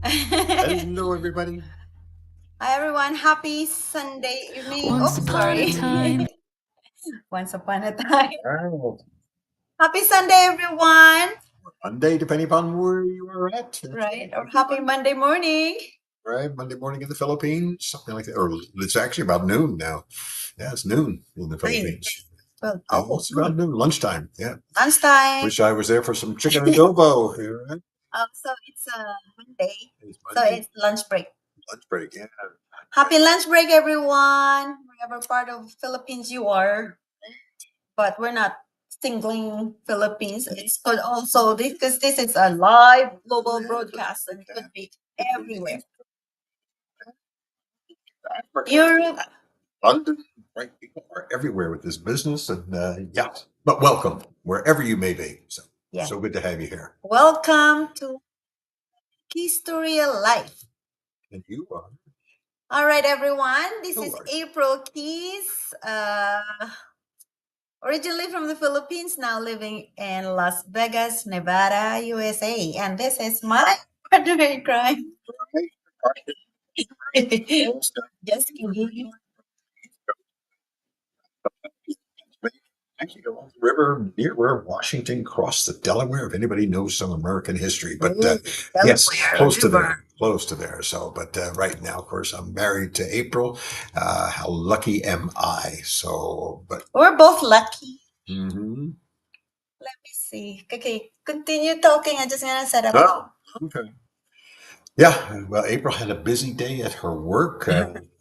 Hello, everybody. Hi everyone, happy Sunday evening. Once Oops, upon a sorry. time. Once upon a time. Well, Happy Sunday, everyone. Monday, depending upon where you are at. That's Right? right. Or Happy happy Monday. Monday morning. Right, Monday morning in the Philippines, something like that. Or it's actually about noon now. Yeah, it's noon in the Nine. Philippines. Well, Oh, oh, it's about noon. noon, lunchtime. Yeah. Lunchtime. Wish I was there for some chicken adobo. Here, right? So it's Monday. It's So Monday, it's lunch break. lunch break. Yeah. Happy lunch break, everyone. Wherever part of Philippines you are. But we're not singling Philippines. It's could also because this is a live global broadcast and it could be everywhere. Europe. London, right? People are everywhere with this business. And yeah, but welcome wherever you may be. So, Yeah. so good to have you here. Welcome to History Life. And you are. All right, everyone. This Who is are you? April Keys. Originally from the Philippines, now living in Las Vegas, Nevada, USA. And this is my partner in crime. Just kidding. Actually, along the river near where Washington crossed the Delaware. If anybody knows some American history, but Ooh, yes, Delaware close to River. there, close to there. So, but right now, of course, I'm married to April. How lucky am I? So, but We're both lucky. mhm. Let me see. Okay, continue talking. I'm just gonna set up. Oh, okay. Yeah, well, April had a busy day at her work.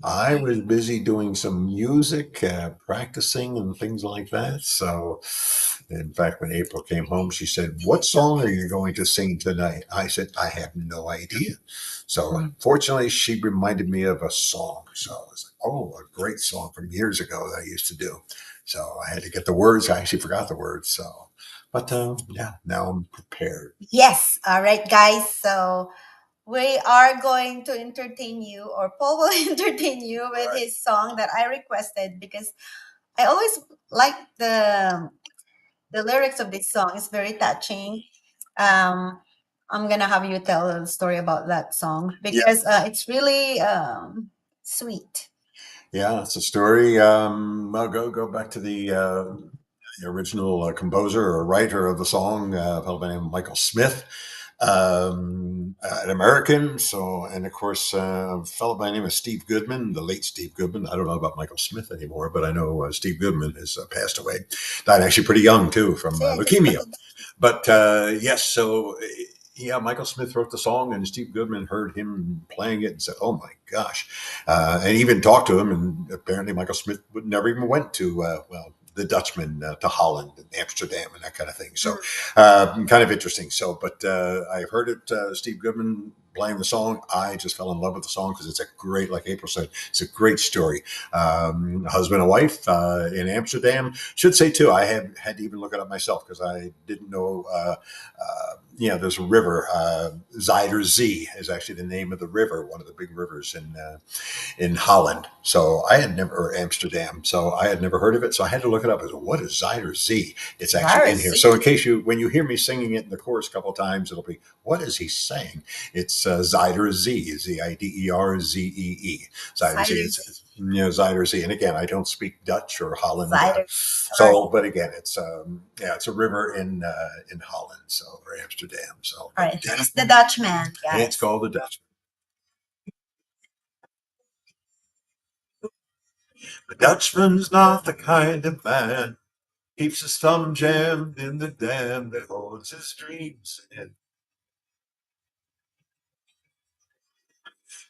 I was busy doing some music, practicing and things like that. So, in fact, when April came home, she said, "What song are you going to sing tonight?" I said, "I have no idea." So, fortunately, she reminded me of a song. So, I was like, "Oh, a great song from years ago that I used to do." So, I had to get the words. I actually forgot the words. So, but yeah, now I'm prepared. Yes. All right, guys. So we are going to entertain you, or Paul will entertain you with Right. his song that I requested because I always like the lyrics of this song. It's very touching. Um, I'm gonna have you tell a story about that song Yeah. because it's really sweet. Yeah, it's a story. I'll go back to the original composer or writer of the song, a fellow by the name of Michael Smith, an American. So, and of course, a fellow by the name of Steve Goodman, the late Steve Goodman. I don't know about Michael Smith anymore, but I know Steve Goodman has passed away. Died actually pretty young too from See, I just put leukemia. it down. But yes, so yeah, Michael Smith wrote the song, and Steve Goodman heard him playing it and said, "Oh my gosh!" And even talked to him. And apparently, Michael Smith would never even went to well, the Dutchman to Holland and Amsterdam and that kind of thing. So kind of interesting. So, but I heard it, Steve Goodman playing the song. I just fell in love with the song because it's a great, like April said, it's a great story. Husband and wife in Amsterdam. Should say too, I had to even look it up myself because I didn't know. There's a river. Zuider Zee is actually the name of the river, one of the big rivers in Holland. So I had never, or Amsterdam. So I had never heard of it. So I had to look it up. I said, what is Zuider Zee? It's actually in here. So in case when you hear me singing it in the chorus a couple of times, it'll be, what is he saying? It's Zuider Zee, Ziderzee. Zuider Zee. It's Zuider Zee. And again, I don't speak Dutch or Holland. Cider. So, but again, yeah, it's a river in Holland, so or Amsterdam. So, All but right, he's the Dutchman, it's guys. called the Dutch. The Dutchman's not the kind of man keeps his thumb jammed in the dam that holds his dreams in.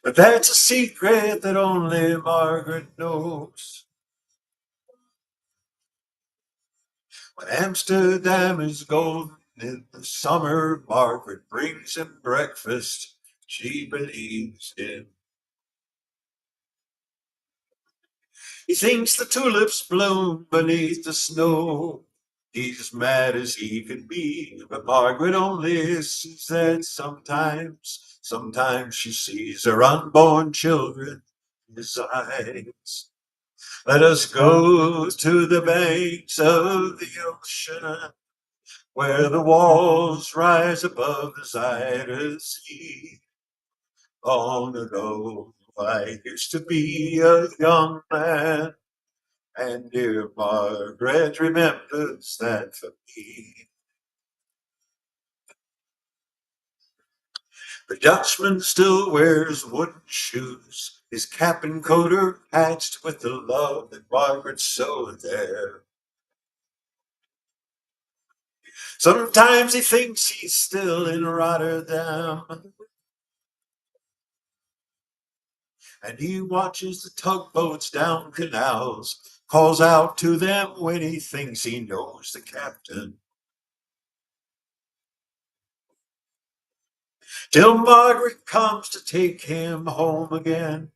But that's a secret that only Margaret knows. When Amsterdam is golden in the summer, Margaret brings him breakfast she believes in. He thinks the tulips bloom beneath the snow. He's as mad as he can be, but Margaret only sees that sometimes she sees her unborn children in his eyes. Let us go to the banks of the ocean, where the walls rise above the Zuyder Sea. Long ago, I used to be a young man, and dear Margaret remembers that for me. The Dutchman still wears wooden shoes, his cap and coat are patched with the love that Margaret sewed there. Sometimes he thinks he's still in Rotterdam, and he watches the tugboats down canals, calls out to them when he thinks he knows the captain. Till Margaret comes to take him home again,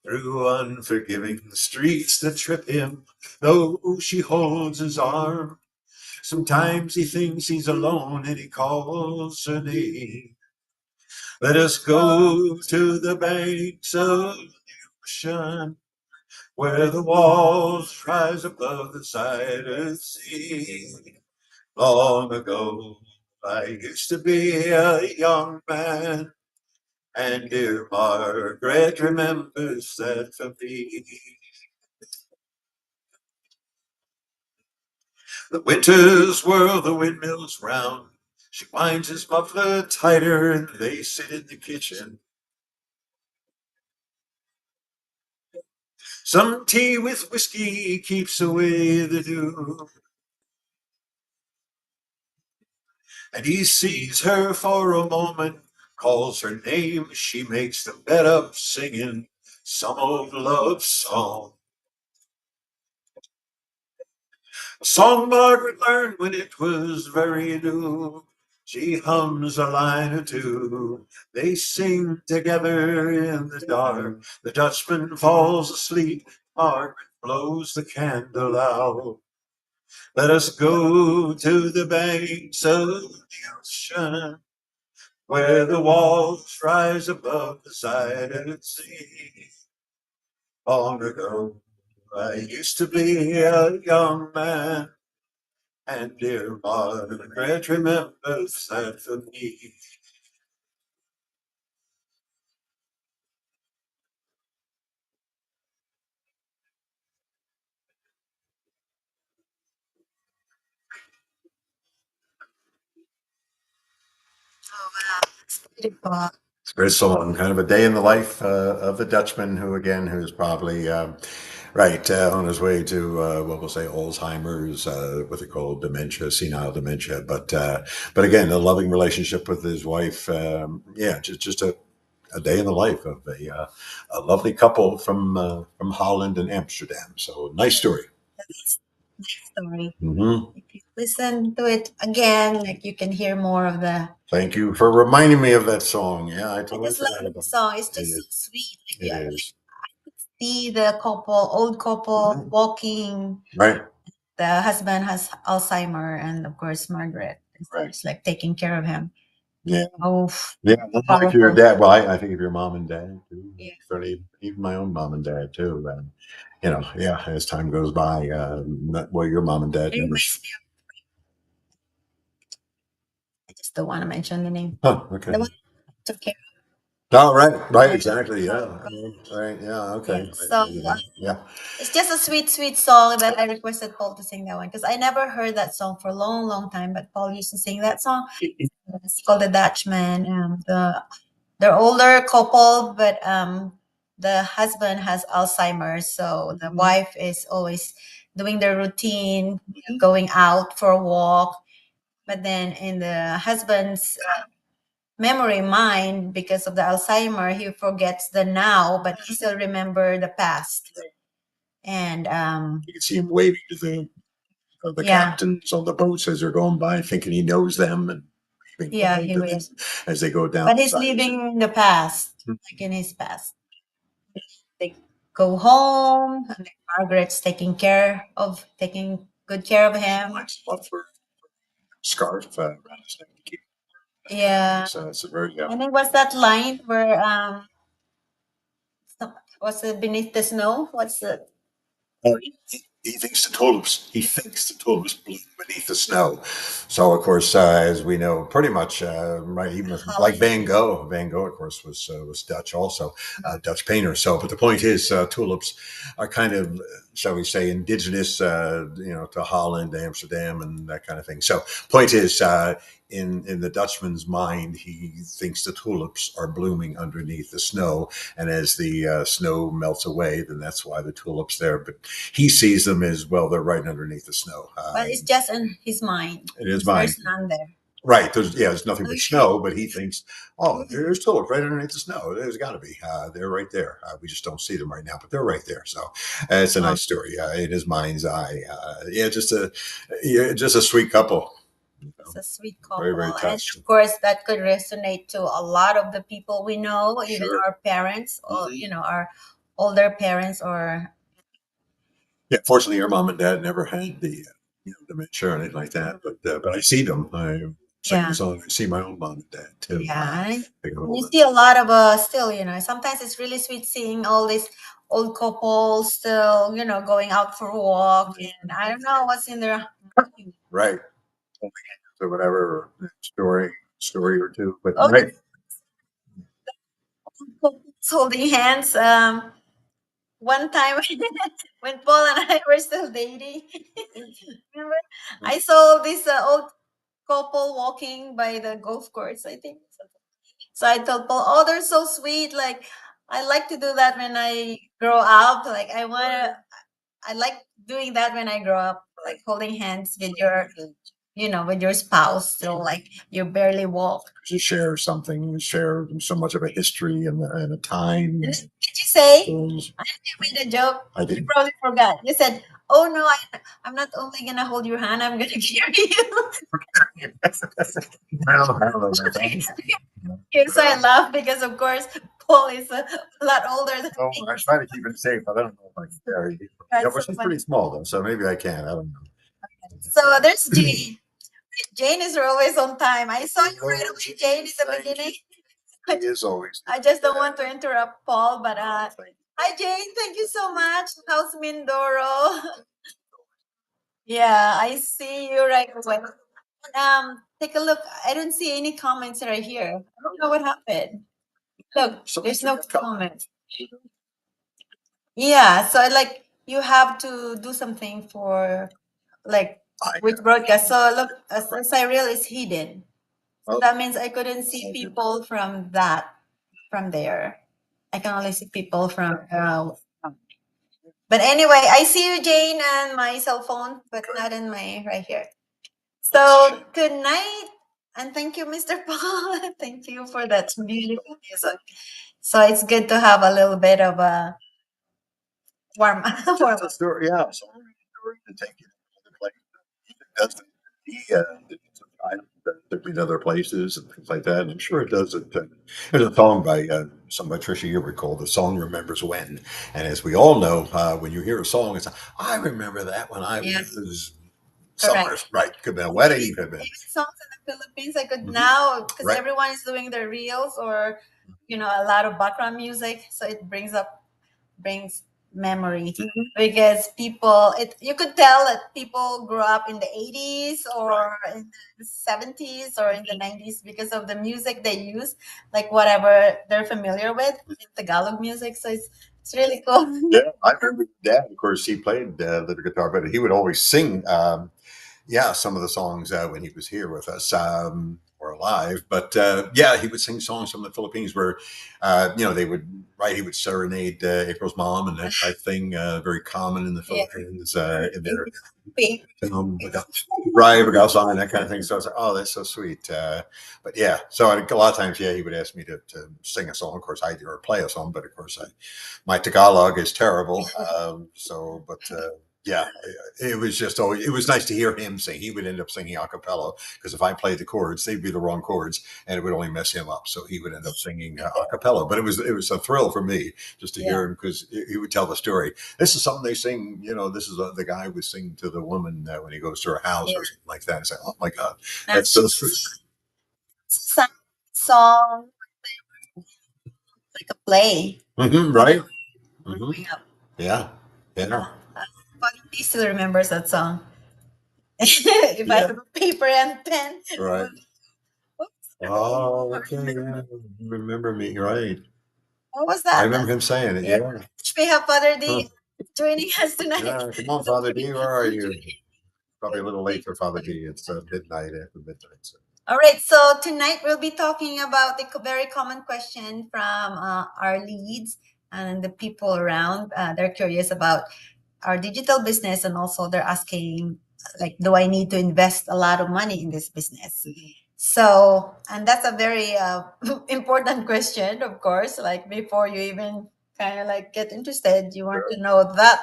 through unforgiving streets that trip him, though she holds his arm. Sometimes he thinks he's alone and he calls her name. Let us go to the banks of the ocean, where the walls rise above the silent sea. Long ago, I used to be a young man, and dear Margaret remembers that for me. The winters whirl the windmills round. She winds his muffler tighter, and they sit in the kitchen. Some tea with whiskey keeps away the dew, and he sees her for a moment, calls her name. She makes the bed up, singing some old love song. A song Margaret learned when it was very new. She hums a line or two. They sing together in the dark. The Dutchman falls asleep. Margaret blows the candle out. Let us go to the banks of the ocean, where the walls rise above the silent sea. Long ago, I used to be a young man, and dear Margaret remembers that for me. Beautiful. It's a great song, kind of a day in the life of the Dutchman, who's probably right on his way to what we'll say Alzheimer's, what they call dementia, senile dementia. But again, a loving relationship with his wife. Yeah, just a day in the life of a lovely couple from Holland and Amsterdam. So nice story. That's story. Hmm. If you listen to it again, like you can hear more of the. Thank you for reminding me of that song. Yeah, I I totally just love forgot the about song. It's it. just so sweet. Like, It yeah, is. see the old couple Mhm. walking. Right. The husband has Alzheimer, and of course Margaret is Right. just like taking care of him. Yeah. Oh, Yeah. Unlike your powerful. dad. Well, I think of your mom and dad too. Yeah, Certainly, even my own mom and dad too. Yeah, as time goes by, well, your mom and dad it never. reminds me of. I just don't want to mention the name. Huh. Okay. The one who took care Oh, right. Right. of Exactly. her. Yeah. Right. Yeah. Yeah. Okay. So Yeah. it's just a sweet, sweet song that I requested Paul to sing that one because I never heard that song for a long, long time. But Paul used to sing that song. It's called The Dutchman. They're older couple, but the husband has Alzheimer's, so the wife is always doing their routine, going out for a walk. But then in the husband's memory mind, because of the Alzheimer, he forgets the now, but he still remember the past. And You can see him waving to the yeah, captains on the boats as they're going by, thinking he knows them and waving yeah, hi he to them was. as they go down But the he's side of the ship. living the past, Hmm. like in his past. Go home, and then Margaret's taking good care of him. Likes muffler, scarf around his neck to keep. Yeah. So it's a very And then what's that line where what's it beneath the snow? What's the uh, He thinks the tulips bloom beneath the snow. So, of course, as we know, pretty much, right, even like Van Gogh, of course, was Dutch, also Dutch painter. So, but the point is, tulips are kind of, shall we say, indigenous, to Holland, Amsterdam, and that kind of thing. So, point is, in the Dutchman's mind, he thinks the tulips are blooming underneath the snow, and as the snow melts away, then that's why the tulips there. But he sees them as well; they're right underneath the snow. But it's just in his mind. In his mind, There's none there. right? There's nothing but snow, but he thinks, oh, there's tulips right underneath the snow. There's got to be. They're right there. We just don't see them right now, but they're right there. So it's a nice story in his mind's eye. Yeah, just a sweet couple. It's a sweet Very, very couple. And touched. of course, that could resonate to a lot of the people we know, even Sure. our parents, or, our older parents, or Yeah, fortunately, your mom and dad never had the dementia or anything like that. But I see them. I sing yeah. the song. I see my own mom and dad too. Yeah, and They get you older. see a lot of still, sometimes it's really sweet seeing all these old couples still, going out for a walk, and I don't know what's in their mind. Right. So whatever story or two. But Oh, right. couples holding hands. One time when Paul and I were still dating, remember, I saw this old couple walking by the golf course, I think. So I told Paul, "Oh, they're so sweet. Like, I like to do that when I grow up. Like, I like doing that when I grow up, like holding hands with with your spouse. So, like, you barely walk." To share something, you share so much of a history and a time. Did you say? Those- I think you made a joke. I You did. probably forgot. You said, "Oh no, I'm not only gonna hold your hand. I'm gonna carry you." Well, I don't know about that. Yes, I laugh because, of course, Paul is a lot older than Oh, me. I try to keep it safe. But I don't know if I can carry it. Yeah, That's but so she's funny. pretty small though, so maybe I can. I don't know. So there's Jane. Jane is always on time. I saw you right away, Jane, in the beginning. He is always. I just don't want to interrupt Paul, but hi Jane, thank you so much. How's Mindoro? Yeah, I see you right away. Take a look. I don't see any comments right here. I don't know what happened. Look, So there's no comments. Yeah, so like you have to do something for like which broadcast. So look, Cyril is hidden. So that means I couldn't see people from there. I can only see people from. But anyway, I see you, Jane, and my cell phone, but not in my right here. So good night, and thank you, Mr. Paul. Thank you for that beautiful music. So it's good to have a little bit of a warm, warm. a story, yeah. So story to take you to other places. Does he took me to other places and things like that. And I'm sure it does. There's a song by some by Trisha Yearwood called "The Song Remembers When," and as we all know, when you hear a song, it's I remember that when I Yes. was Correct. summers, right? Could have been a wedding, could have been. Even songs in the Philippines, I could Mhm. now because Right. everyone is doing their reels or a lot of background music, so it brings memory because people you could tell that people grew up in the 80s or in the 70s or in the 90s because of the music they use, like whatever they're familiar with, Tagalog music. So it's really cool. Yeah, I remember Dad. Of course, he played the guitar, but he would always sing. Yeah, some of the songs when he was here with us or alive. But yeah, he would sing songs from the Philippines where, they would, right, he would serenade April's mom and that type thing, very common in the Yeah. Philippines, in their right, Bagal and that kind of thing. So I was like, oh, that's so sweet. But yeah, so a lot of times, yeah, he would ask me to sing a song. Of course, I do or play a song, but of course, my Tagalog is terrible. Yeah, it was just always, it was nice to hear him sing. He would end up singing a cappella because if I played the chords, they'd be the wrong chords and it would only mess him up. So he would end up singing a cappella. But it was a thrill for me just to hear him because he would tell the story. This is something they sing, this is the guy would sing to the woman when he goes to her house or something like that. And say, oh my God, that's so sweet. Song like a play. Right? Growing up. Yeah. Yeah. Funny He still remembers that song. If I Yeah. have a paper and pen. Right. Oops, Oh, okay. Yeah. Remember me, right? what was I that? remember him saying it. Yeah. Yeah. Which we have Father Huh. D joining us tonight. Yeah. Come on, Father D. Where are you? Probably a little late for Father D. It's midnight after midnight. So. All right, so tonight we'll be talking about the very common question from our leads and the people around. They're curious about our digital business, and also they're asking, like, do I need to invest a lot of money in this business? So, and that's a very important question, of course. Like, before you even kind of like get interested, you want to know that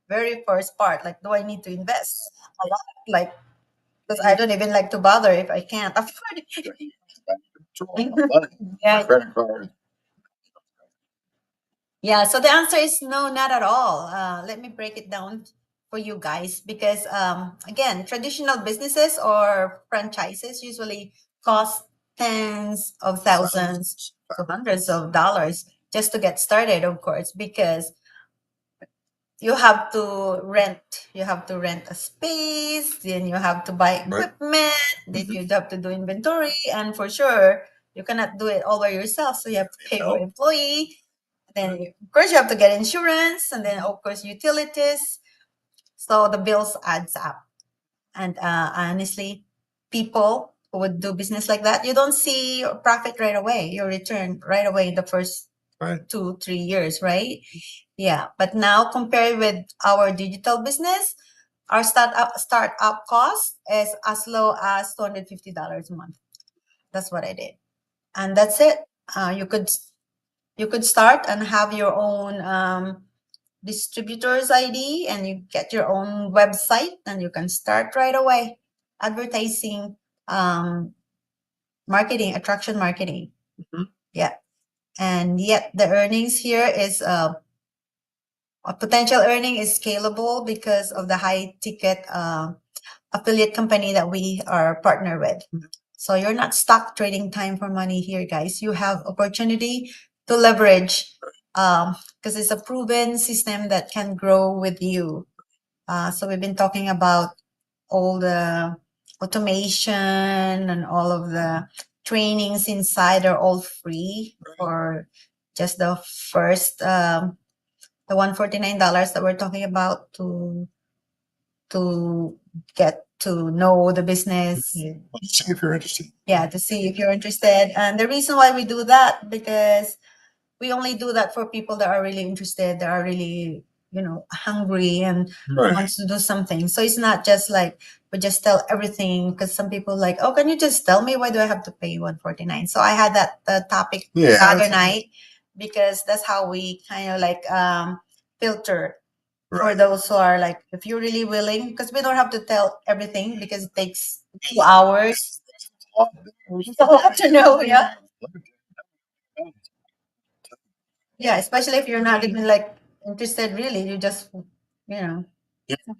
very first part. Like, do I need to invest a lot? Like, because I don't even like to bother if I can't afford it. Yeah. Credit card. Yeah, so the answer is no, not at all. Let me break it down for you guys, because again, traditional businesses or franchises usually cost tens of thousands to hundreds of dollars just to get started, of course, because you have to rent a space, then you have to buy Right. equipment, then you have to do inventory, and for sure you cannot do it all by yourself, so you have to pay for employee, then of course you have to get insurance, and then of course utilities, so the bills adds up. And honestly, people who would do business like that, you don't see your profit right away, your return right away in the first Right. 2 3 years, right? Yeah, but now compared with our digital business, our startup cost is as low as $250 a month. That's what I did, and that's it. You could start and have your own distributor's ID, and you get your own website, and you can start right away advertising, um, marketing, attraction marketing. Mhm. Yeah, and yet the earnings here is a potential earning is scalable because of the high ticket affiliate company that we are partner with. So you're not stuck trading time for money here, guys. You have opportunity to leverage, because it's a proven system that can grow with you. So we've been talking about all the automation and all of the trainings inside are all free for just the first the $149 that we're talking about to get to know the business. See if you're interested. Yeah, to see if you're interested. And the reason why we do that, because we only do that for people that are really interested, that are really, hungry and Right. wants to do something. So it's not just like we just tell everything, because some people like, oh, can you just tell me, why do I have to pay 149? So I had that topic the Yeah. other night, because that's how we kind of like filter for Right. those who are like, if you're really willing, because we don't have to tell everything, because it takes 2 hours. It's a lot to know, yeah. Yeah, especially if you're not even like interested really. You just,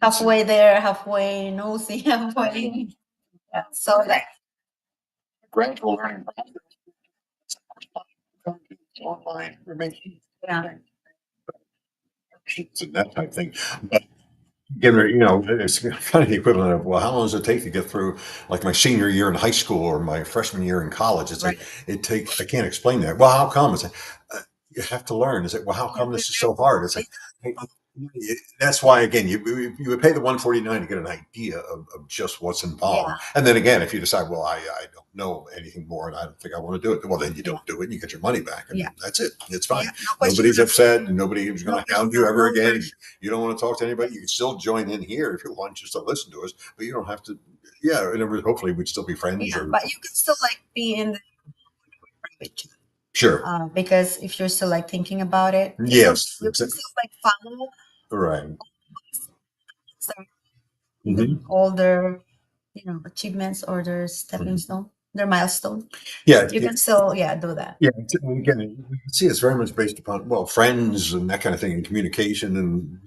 halfway there, halfway nosy, halfway. Yeah. So like, Gradual learning online information yeah. and that type of thing. But given, it's kind of the equivalent of, well, how long does it take to get through like my senior year in high school or my freshman year in college? It's Right. like, I can't explain that. Well, how come? It's like, you have to learn. Is it, well, how come this is so hard? It's like, hey, that's why, again, you would pay the 149 to get an idea of just what's involved. Yeah. And then again, if you decide, well, I don't know anything more and I don't think I want to do it, well, then you don't do it and you get your money back. And Yeah. that's it. It's fine. Yeah, no question. Nobody's upset. Nobody's No going to question. hound you ever No again. question. You don't want to talk to anybody. You can still join in here if you want just to listen to us, but you don't have to. Yeah, and hopefully we'd still be friends. Yeah, Or but you can still like be in the private chat. sure, Because if you're still like thinking about it, yes, you that's can it. still like follow Right. some Hmm. all their, achievements or their stepping stone, their milestone. Yeah, You can still, yeah, do that. yeah. Again, you can see it's very much based upon, well, friends and that kind of thing, and communication, and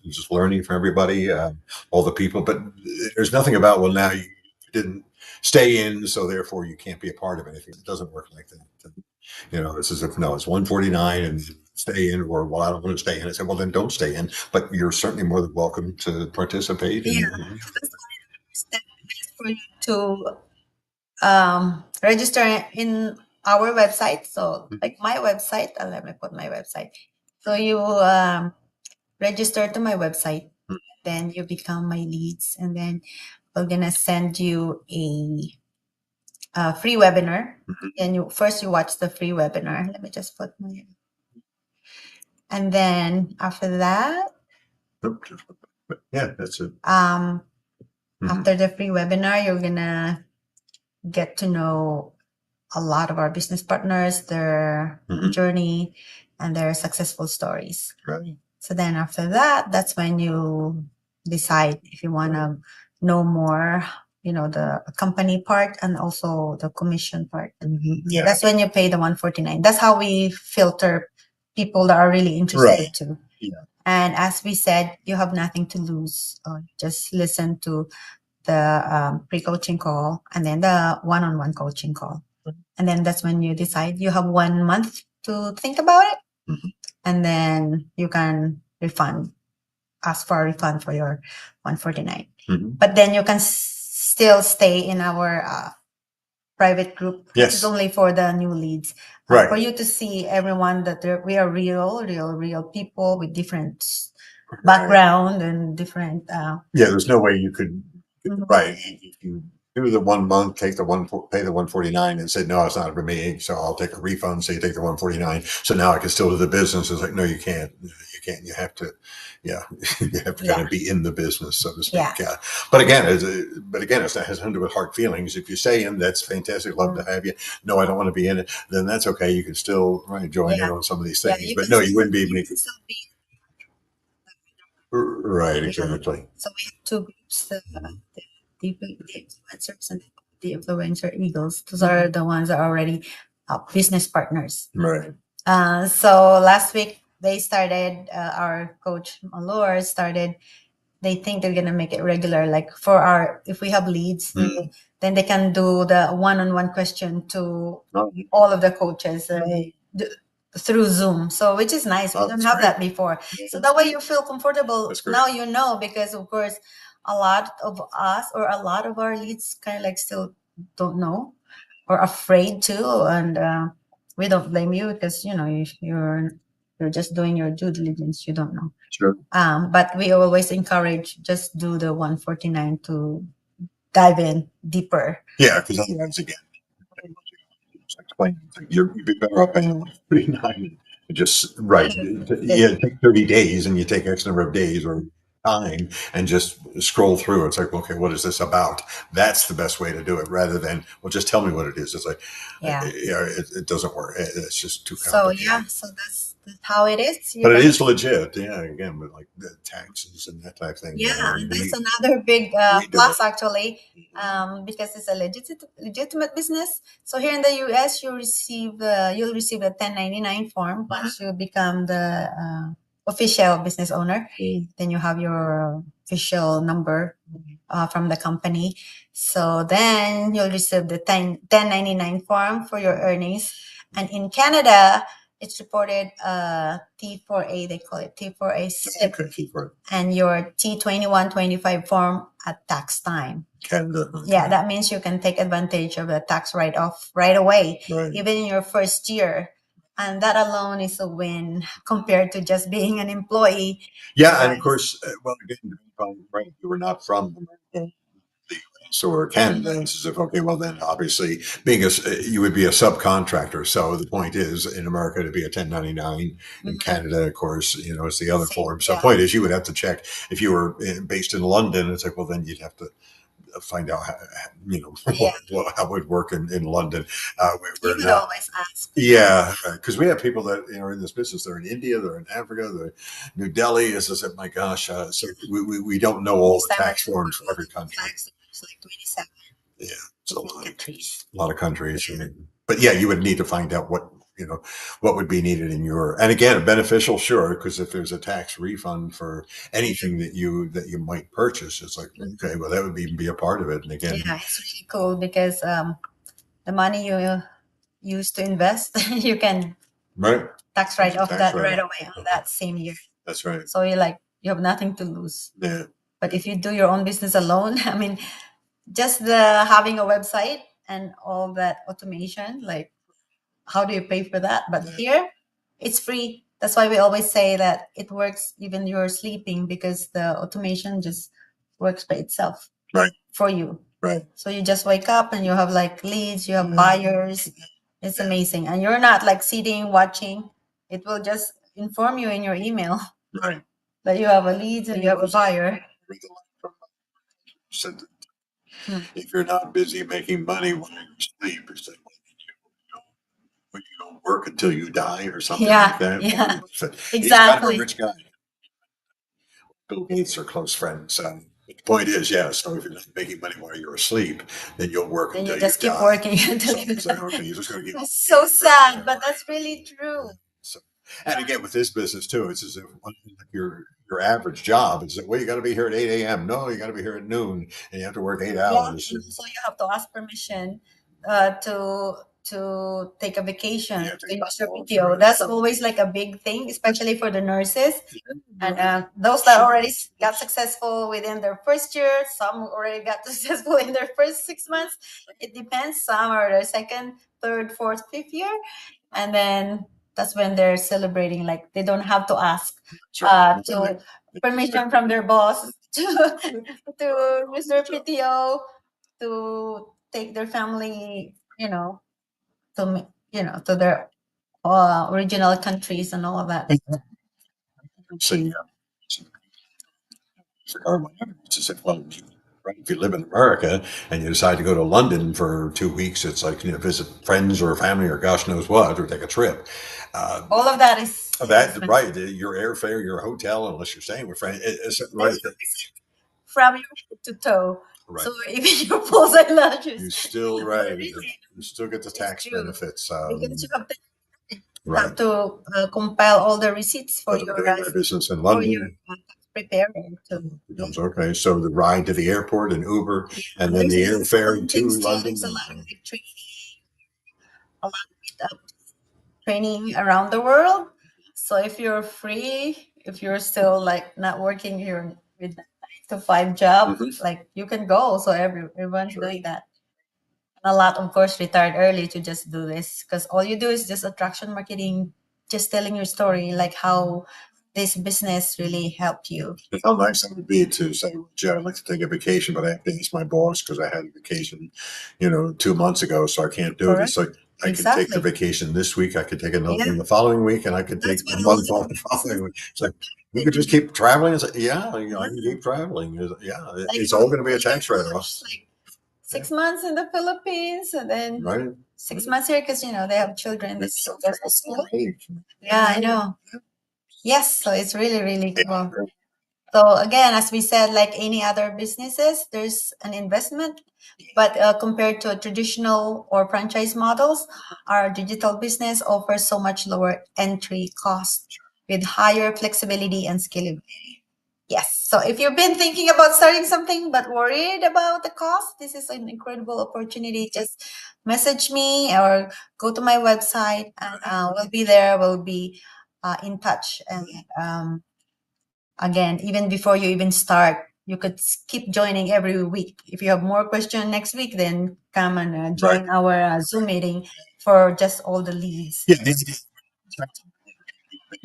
just learning from everybody, all the people. But there's nothing about, well, now you didn't stay in, so therefore you can't be a part of anything. It doesn't work like that. This is, if no, it's 149 and stay in, or well, I don't want to stay in. I said, well, then don't stay in, but you're certainly more than welcome to participate. Yeah, And that's why the step is for you to register in our website. So, like my website, let me put my website. So you register to my website, then you become my leads, and then we're gonna send you a free webinar. And you first you watch the free webinar. Let me just put my, and then after that, yeah, that's it. After the free webinar, you're gonna get to know a lot of our business partners, their journey, and their successful stories. Right. So then after that, that's when you decide if you want to know more, the company part and also the commission part. Yeah. That's when you pay the 149. That's how we filter people that are really interested too. Yeah. And as we said, you have nothing to lose. Just listen to the pre-coaching call and then the one-on-one coaching call. And then that's when you decide you have 1 month to think about it. And then you can ask for a refund for your 149. But then you can still stay in our private group, which is only for the new leads. For you to see everyone that we are real people with different background and different. Yeah, there's no way you could. Right. If you do the 1 month, pay the 149 and say, no, it's not for me. So I'll take a refund. So you take the 149. So now I can still do the business. It's like, no, you can't. You can't. You have to, yeah, you have to kind of be in the business, so to speak. Yeah. But again, it has nothing to do with hard feelings. If you say in, that's fantastic. Love to have you. No, I don't want to be in it. Then that's okay. You can still join in on some of these things. But no, you wouldn't be making. Right, exactly. So we have two groups, the influencers and the influencer eagles. Those are the ones that are already business partners. Right. So last week they started, our coach Malor started, they think they're gonna make it regular. Like if we have leads, then they can do the one-on-one question to all of the coaches through Zoom. So which is nice. We don't have that before. So that way you feel comfortable. Now you know, because of course a lot of us or a lot of our leads kind of like still don't know or afraid to, and we don't blame you because you're just doing your due diligence. You don't know. Sure. But we always encourage just do the 149 to dive in deeper. Yeah, because otherwise, again, you'd be better off paying 149 and just take 30 days and you take X number of days or time and just scroll through. It's like, okay, what is this about? That's the best way to do it, rather than, well, just tell me what it is. It's like, it doesn't work. It's just too complicated. So that's how it is. But it is legit. Yeah, again, with like the taxes and that type of thing. Yeah, that's another big plus actually, because it's a legitimate business. So here in the US, you'll receive a 1099 form once you become the official business owner. Then you have your official number from the company. So then you'll receive the 1099 form for your earnings. And in Canada, it's reported T4A, they call it T4A SIP, and your T2125 form at tax time. Canada. Yeah, that means you can take advantage of the tax write-off right away, even in your first year. And that alone is a win compared to just being an employee. Yeah, and of course, well, again, you were not from the US or Canada. It's as if, okay, well, then obviously you would be a subcontractor. So the point is, in America, to be a 1099. In Canada, of course, it's the other form. So the point is, you would have to check if you were based in London. It's like, well, then you'd have to find out how, how it would work in London. You could always ask. Yeah, because we have people that are in this business. They're in India, they're in Africa, they're in New Delhi. It's just like, my gosh, so we don't know all the tax forms for every country. It's like 27. Yeah, it's a lot of countries. But yeah, you would need to find out what would be needed in and again, beneficial, sure, because if there's a tax refund for anything that you might purchase, it's like, okay, well, that would even be a part of it. And again, yeah, it's really cool because the money you use to invest, you can Right. tax write off Tax that write right off. away on that same year. That's right. So you're like, you have nothing to lose. Yeah. But if you do your own business alone, I mean, just the having a website and all that automation, like how do you pay for that? But here, it's free. That's why we always say that it works even you're sleeping because the automation just works by itself. Right. For you. Right. So you just wake up and you have like leads, you have buyers. It's amazing. And you're not like sitting watching. It will just inform you in your email Right. that you have a lead and you have a buyer. Said, Hmm. if you're not busy making money while you sleep, it's like, when you don't work until you die or something Yeah, like that. yeah. So he's kind of a Exactly. rich guy. Bill Gates are close friends. But the point is, yeah. So if you're not making money while you're asleep, then you'll work And you until you just keep die. working until So you it's like, die. okay, you're just going to keep. That's so sad, but that's really true. So, and again, with this business too, it's as if your average job is that, well, you got to be here at 8 a.m. No, you got to be here at noon, and you have to work 8 hours. Yeah, so you have to ask permission to take a vacation, Yeah, to use your PTO. That's always like a big thing, especially for the nurses. And those that already got successful within their first year, some already got successful in their first 6 months. It depends. Some are their second, third, fourth, fifth year, and then that's when they're celebrating. Like they don't have to ask to permission from their boss to use their PTO to take their family, to their original countries and all of that. See, or whatever. It's just like, well, right, if you live in America and you decide to go to London for 2 weeks, it's like, visit friends or family or gosh knows what, or take a trip. All of that is That expensive. right, your airfare, your hotel, unless you're staying with friends, it's right. From your head to toe. Right. So even your pulse eyelashes. You still right. You still get the tax true. benefits. Because you have to, Right. compile all the receipts for So your doing my business in for your London tax preparer. becomes okay. So the ride to the airport and Uber, and then the airfare to London. There's a lot of like a lot of training around the world. So if you're free, if you're still like not working here with 9 to 5 job, like you can go. So everyone's doing that. And a lot, of course, retired early to just do this because all you do is just attraction marketing, just telling your story, like how this business really helped you. How nice that would be to say, well, gee, I'd like to take a vacation, but I have to ask my boss because I had a vacation, 2 months ago, so I can't do it. Correct. It's like I can take the Exactly. vacation this week, I could take another Yeah. one the following week, and I could take That's a what month off the following week. It's like you could just keep traveling. It's like, yeah, I can keep traveling. Yeah, Like it's all going to be a tax write-off. like 6 months in the Philippines and then Right. 6 months here because they have children. It's so That's school. Yeah, I know. Yes, so it's really, really cool. So again, as we said, like any other businesses, there's an investment, but compared to a traditional or franchise models, our digital business offers so much lower entry cost with higher flexibility and scalability. Yes. So if you've been thinking about starting something but worried about the cost, this is an incredible opportunity. Just message me or go to my website, and we'll be there. We'll be in touch. And again, even before you even start, you could keep joining every week. If you have more questions next week, then come and join our Zoom meeting for just all the leads. Yeah.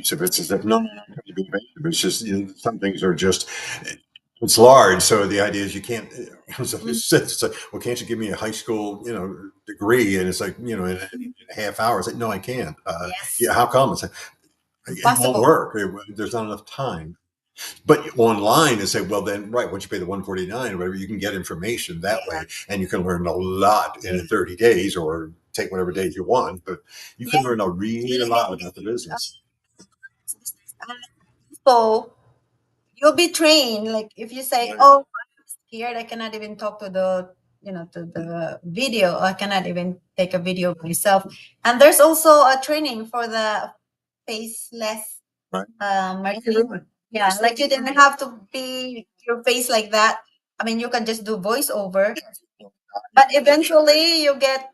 So it's as if no, it's just some things are just it's large. So the idea is you can't. It's like, well, can't you give me a high school degree? And it's like in a half hour. It's like, no, I can't. Yes. Yeah, how come? It's like, it won't Possible. work. There's not enough time. But online and say, well, then, right, once you pay the 149 or whatever, you can get information that way, and you can learn a lot in 30 days or take whatever days you want. But you can learn a really lot about the business. So you'll be trained. Like if you say, "Oh, I'm scared. I cannot even talk to the video. I cannot even take a video myself." And there's also a training for the faceless Right. marketing. Yeah, like you didn't have to be your face like that. I mean, you can just do voiceover, but eventually you get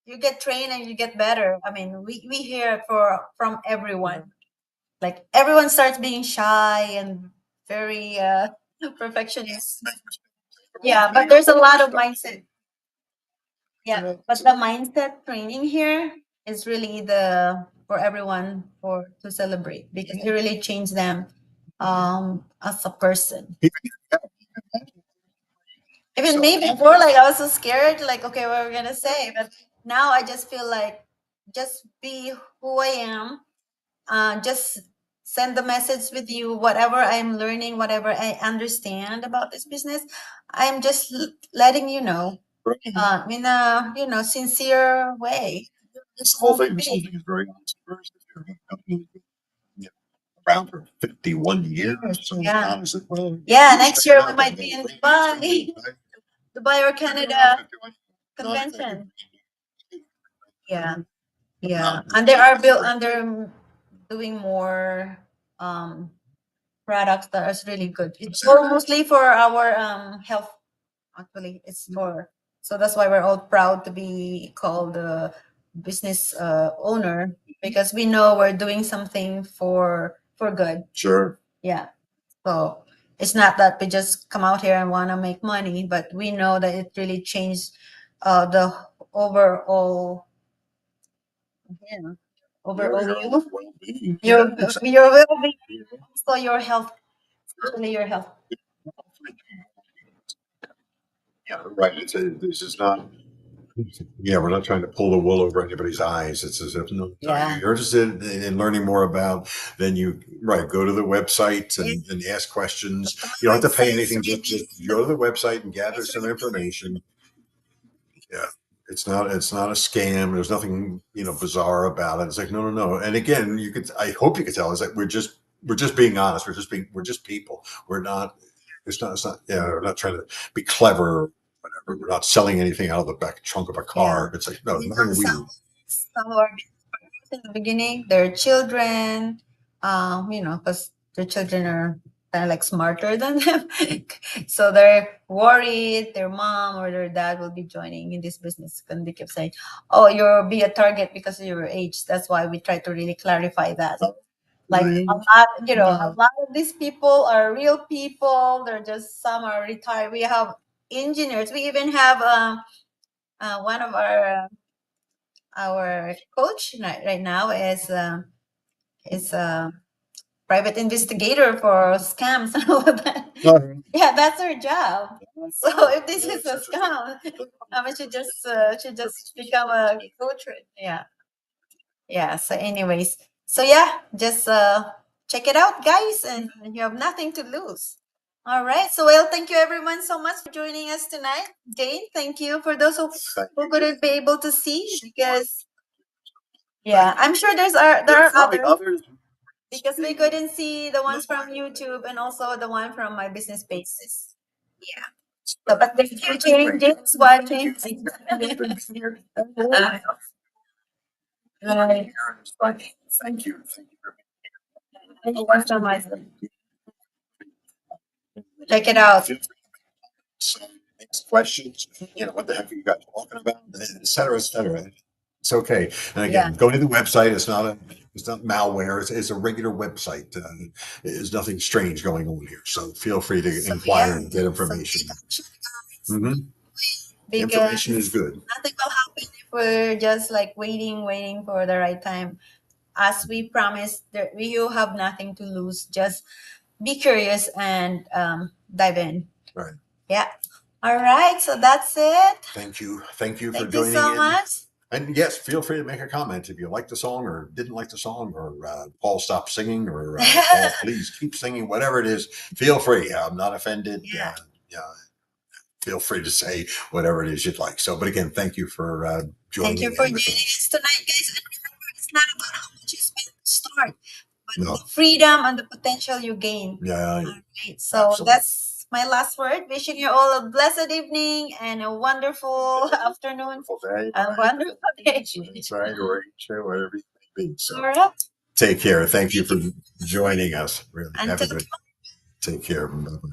you get trained and you get better. I mean, we hear from everyone. Like everyone starts being shy and very perfectionist. Yeah, but there's a lot of mindset. Yeah, but the mindset training here is really the for everyone for to celebrate because it really changed them as a person. Even me before, like I was so scared, like okay, what we're gonna say, but now I just feel like just be who I am. Just send the message with you, whatever I'm learning, whatever I understand about this business. I'm just letting you know, in a sincere way. This whole thing is very honest. Yeah, around for 51 years. So Yeah. honestly, well, Yeah, next year we might be in Dubai, Dubai or Canada convention. Yeah, yeah, and they are built under doing more um products that is really good. It's for mostly for our health. Actually, it's for so that's why we're all proud to be called a business owner because we know we're doing something for good. sure. Yeah. So it's not that we just come out here and want to make money, but we know that it really changed the overall, yeah, overall you, your well-being, so your health, especially your health. Yeah, right. This is not. Yeah, we're not trying to pull the wool over anybody's eyes. It's as if no, Yeah. you're interested in learning more about. Then you right go to the website and ask questions. You don't have to pay anything. Just go to the website and gather some information. Yeah. It's not a scam. There's nothing, bizarre about it. It's like, no, no, no. And again, I hope you could tell is that we're just being honest. We're just people. It's not, yeah, we're not trying to be clever or whatever. We're not selling anything out of the back trunk of a car. Yeah. It's like, no, You nothing know, weird. some of our in the beginning, their children, because their children are kind of like smarter than them. So they're worried their mom or their dad will be joining in this business. And they keep saying, oh, you'll be a target because of your age. That's why we try to really clarify that. Like a lot, a lot of these people are real people. They're just some are retired. We have engineers. We even have one of our coach right now is a private investigator for scams and all of that. Yeah, that's her job. So if this is a scam, I mean, she just become a coach. Yeah, yeah. So, anyways, so yeah, just check it out, guys, and you have nothing to lose. All right. So, well, thank you everyone so much for joining us tonight. Jane, thank you for those who couldn't be able to see because yeah, I'm sure there are others because we couldn't see the ones from YouTube and also the one from my business pages. Yeah. So, but the future James watching. Right. Thank you. Thank you so much. Check it out. So, next questions. What the heck are you guys talking about? Et cetera, et cetera. It's okay. And Yeah. again, go to the website. It's not malware. It's a regular website. There's nothing strange going on here. So feel free to So inquire yeah. and get information. Hmm. Because Information is good. nothing will happen if we're just like waiting for the right time. As we promised, you have nothing to lose. Just be curious and dive in. Right. Yeah. All right. So that's it. Thank you. Thank you for Thank you joining so in. much. And yes, feel free to make a comment if you like the song or didn't like the song or Paul stopped singing or Paul, please keep singing, whatever it is. Feel free. I'm not offended. Yeah. Yeah, feel free to say whatever it is you'd like. So, but again, thank you for joining. Thank you for joining us tonight, guys. And remember, it's not about how much you spend to start, but No. the freedom and the potential you gain. Yeah. All right. So Absolutely. that's my last word. Wishing you all a blessed evening and a wonderful afternoon. Wonderful day. A wonderful day. That's right. Or whatever it may be. So, All right. take care. Thank you for joining us. Really. Have a Until good. Take care. Bye-bye.